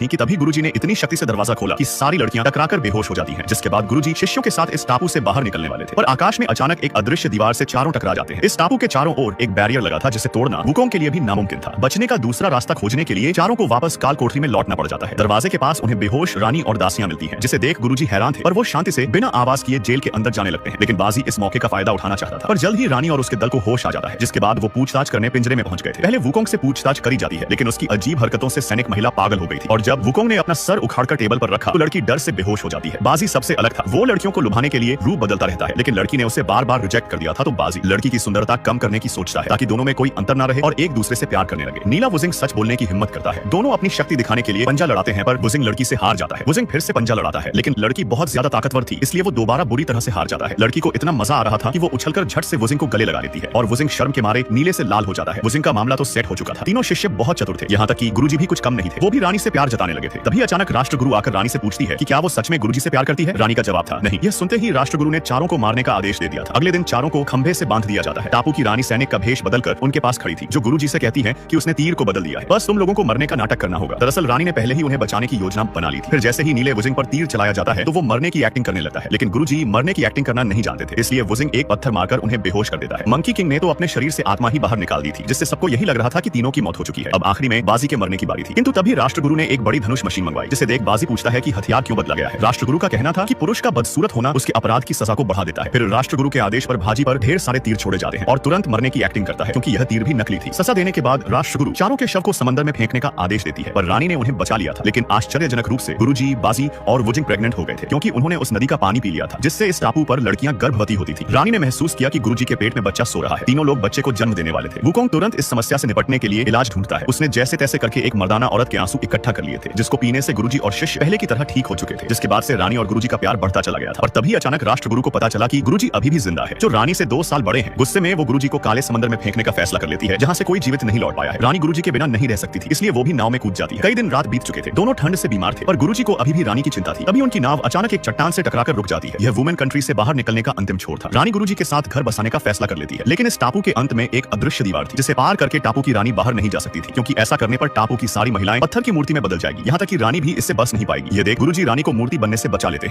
थी कि तभी गुरुजी ने इतनी शक्ति से दरवाजा खोला कि सारी लड़कियां टकराकर बेहोश हो जाती हैं। जिसके बाद गुरुजी शिष्यों के साथ इस टापू से बाहर निकलने वाले थे, पर आकाश में अचानक एक अदृश्य दीवार से चारों टकरा जाते हैं। इस टापू के चारों ओर एक बैरियर लगा था जिसे तोड़ना वुकोंग के लिए भी नामुमकिन था। बचने का दूसरा रास्ता खोजने के लिए चारों को वापस काल कोठरी में लौटना पड़ जाता है। दरवाजे के पास उन्हें बेहोश रानी और दासियां मिलती हैं, जिसे देख गुरुजी हैरान थे, पर वो शांति से बिना आवाज किए जेल के अंदर जाने लगते हैं। लेकिन बाजी इस मौके का फायदा उठाना चाहता था, पर जल्द ही रानी और उसके दल को होश आ जाता है, जिसके बाद वो पूछताछ करने पिंजरे में पहुंच गए थे। पहले वुकोंग से पूछताछ करी जाती है, लेकिन उसकी अजीब हरकतों से सैनिक महिला पागल हो गई थी, और जब वुकोंग ने अपना सर उखाड़कर टेबल पर रखा तो लड़की डर से बेहोश हो जाती है। बाजी सबसे अलग था, वो लड़कियों को लुभाने के लिए रूप बदलता रहता है, लेकिन लड़की ने उसे बार बार रिजेक्ट कर दिया था। तो बाजी लड़की की सुंदरता कम करने की सोचता है ताकि दोनों में कोई अंतर न रहे और एक दूसरे से प्यार करने लगे। नीला वुजिंग सच बोलने की हिम्मत करता है, दोनों अपनी शक्ति दिखाने के लिए पंजा लड़ाते हैं, पर वुजिंग लड़की से हार जाता है। वुजिंग फिर से पंजा लड़ाता है, लेकिन लड़की बहुत ज्यादा ताकतवर थी, इसलिए वो दोबारा बुरी तरह से हार जाता है। लड़की को इतना मजा आ रहा था कि वो उछलकर झट से वुजिंग को गले लगा लेती है, और वुजिंग शर्म के मारे नीले से लाल हो जाता है। वुजिंग का मामला तो सेट हो चुका था, तीनों शिष्य बहुत चतुर थे, यहाँ तक कि गुरुजी भी कुछ कम नहीं थे, वो भी रानी से प्यार जताने लगे थे। तभी अचानक राष्ट्रगुरु आकर रानी से पूछती है कि क्या वो सच में गुरुजी से प्यार करती है। रानी का जवाब था नहीं। यह सुनते ही राष्ट्रगुरु ने चारों को मारने का आदेश दे दिया था। अगले दिन चारों को खंभे से बांध दिया जाता है। टापू की रानी सैनिक का भेष बदलकर उनके पास खड़ी थी, जो गुरुजी से कहती है कि उसने तीर को बदल दिया है, बस तुम लोगों को मरने का नाटक करना होगा। दरअसल रानी ने पहले ही उन्हें बचाने की योजना बना ली थी। फिर जैसे ही नीले वुजिंग पर तीर चलाया जाता है तो वो मरने की एक्टिंग करने लगता है, लेकिन गुरुजी मरने की एक्टिंग करना नहीं जानते थे, इसलिए वुजिंग एक पत्थर मारकर उन्हें बेहोश कर देता है। मंकी किंग ने तो अपने शरीर से आत्मा ही बाहर निकाल दी थी, जिससे सबको यही लग रहा था कि तीनों की मौत हो चुकी है। अब आखिरी में बाजी के मरने की बारी थी, किंतु तभी राष्ट्रगुरु ने एक बड़ी धनुष मशीन मंगवाई, जिसे देख बाजी पूछता है कि हथियार क्यों बदला गया है। राष्ट्रगुरु का कहना था कि पुरुष का बदसूरत होना उसके अपराध की सजा को बढ़ा देता है। फिर राष्ट्रगुरु के आदेश पर भाजी पर ढेर सारे तीर छोड़े जाते हैं और तुरंत मरने की एक्टिंग करता है, क्योंकि यह तीर भी नकली थी। सजा देने के बाद राष्ट्रगुरु चारों के शव को समंदर में फेंकने का आदेश देती है, पर रानी ने उन्हें बचा लिया था। लेकिन आश्चर्यजनक रूप से गुरुजी, बाजी और वुजिंग प्रेग्नेंट हो गए थे, क्योंकि उन्होंने उस नदी का पानी पी लिया था, जिससे इस टापू पर लड़कियां गर्भवती होती थी। रानी ने महसूस किया कि गुरुजी के पेट में बच्चा सो रहा है, तीनों लोग बच्चे को जन्म देने वाले थे। वुकोंग तुरंत इस समस्या से निपटने के लिए इलाज ढूंढता है। उसने जैसे तैसे करके एक मर्दाना औरत के आंसू इकट्ठा कर लिए थे, जिसको पीने से गुरुजी और शिष्य पहले की तरह ठीक हो चुके थे, जिसके बाद से रानी और गुरुजी का प्यार बढ़ता चला गया था। और तभी अचानक राष्ट्रगुरु को पता चला कि गुरुजी अभी भी जिंदा है, जो रानी से 2 साल बड़े हैं। गुस्से में वो गुरुजी को काले समंदर में फेंकने का फैसला कर लेती है, जहाँ से कोई जीवित नहीं लौट पाया है। रानी गुरुजी के बिना नहीं रह सकती थी, इसलिए वो भी नाव में कूद जाती है। कई दिन रात बीत चुके थे, दोनों ठंड से बीमार थे, पर गुरुजी को अभी भी रानी की चिंता थी। तभी उनकी नाव अचानक एक चट्टान से टकराकर रुक जाती है। यह वुमेन कंट्री से बाहर निकलने का अंतिम छोर था। रानी गुरुजी के साथ घर बसाने का फैसला कर लेती है, लेकिन इस टापू के अंत में एक अदृश्य दीवार थी, जिसे पार करके टापू की रानी बाहर नहीं जा सकती थी, क्योंकि ऐसा करने पर टापू की सारी महिलाएं पत्थर की मूर्ति में बदल जाएगी। यहाँ तक कि रानी भी इससे बच नहीं पाएगी। ये देख गुरुजी रानी को मूर्ति बनने से बचा लेते हैं।